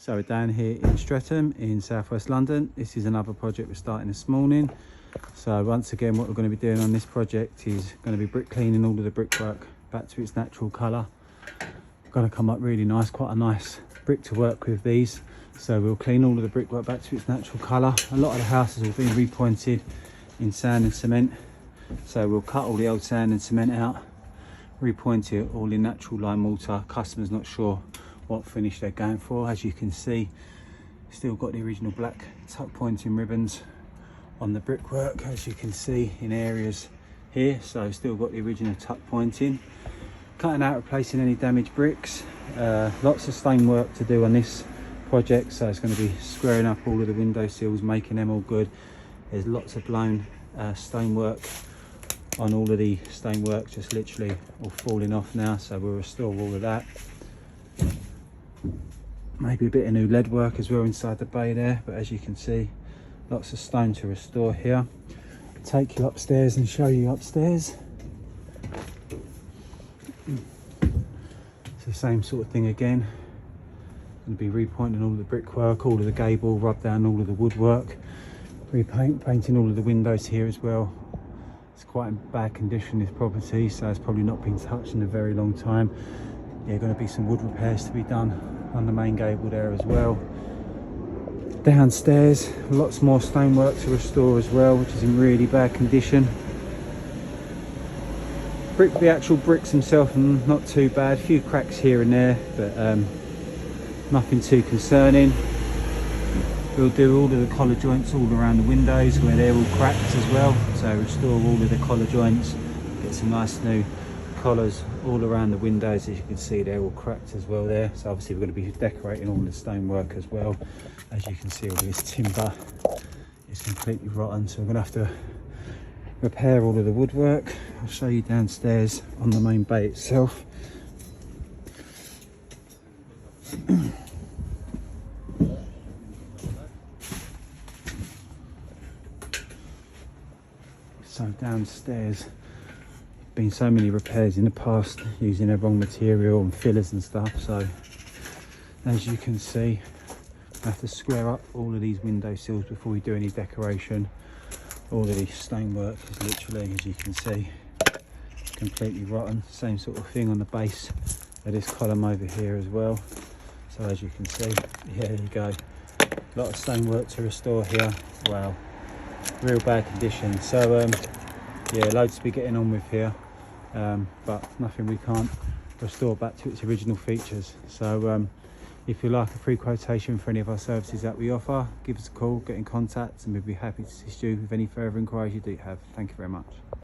So we're down here in Stretham in southwest London. This is another project we're starting this morning. So once again, what we're going to be doing on this project is going to be brick cleaning all of the brickwork back to its natural colour. Going to come up really nice, quite a nice brick to work with these. So we'll clean all of the brickwork back to its natural colour. A lot of the houses will be repointed in sand and cement. So we'll cut all the old sand and cement out, repoint it all in natural lime mortar. Customer's not sure what finish they're going for. As you can see, still got the original black tuck pointing ribbons on the brickwork, as you can see in areas here. So still got the original tuck pointing. Cutting out, replacing any damaged bricks. Lots of stonework to do on this project, so it's going to be squaring up all of the window sills, making them all good. There's lots of blown stonework on all of the stonework, just literally all falling off now, so we'll restore all of that. Maybe a bit of new lead work as well inside the bay there, but as you can see, lots of stone to restore here. Take you upstairs and show you upstairs. It's the same sort of thing again. Going to be repointing all of the brickwork, all of the gable, rub down all of the woodwork, painting all of the windows here as well. It's quite in bad condition, this property, so it's probably not been touched in a very long time. Yeah, going to be some wood repairs to be done on the main gable there as well. Downstairs, lots more stonework to restore as well, which is in really bad condition. The actual bricks themselves are not too bad, a few cracks here and there, but nothing too concerning. We'll do all of the collar joints all around the windows where they're all cracked as well, so restore all of the collar joints, get some nice new collars all around the windows. As you can see, they're all cracked as well there, so obviously we're going to be decorating all the stonework as well. As you can see, all this timber is completely rotten, so we're going to have to repair all of the woodwork. I'll show you downstairs on the main bay itself. So downstairs, been so many repairs in the past using the wrong material and fillers and stuff, so as you can see, I have to square up all of these window sills before we do any decoration. All of this stonework is literally, as you can see, completely rotten. Same sort of thing on the base of this column over here as well. So as you can see, yeah, there you go. A lot of stonework to restore here. Wow, real bad condition. So yeah, loads to be getting on with here, but nothing we can't restore back to its original features. So if you'd like a free quotation for any of our services that we offer, give us a call, get in contact, and we'd be happy to assist you with any further inquiries you do have. Thank you very much.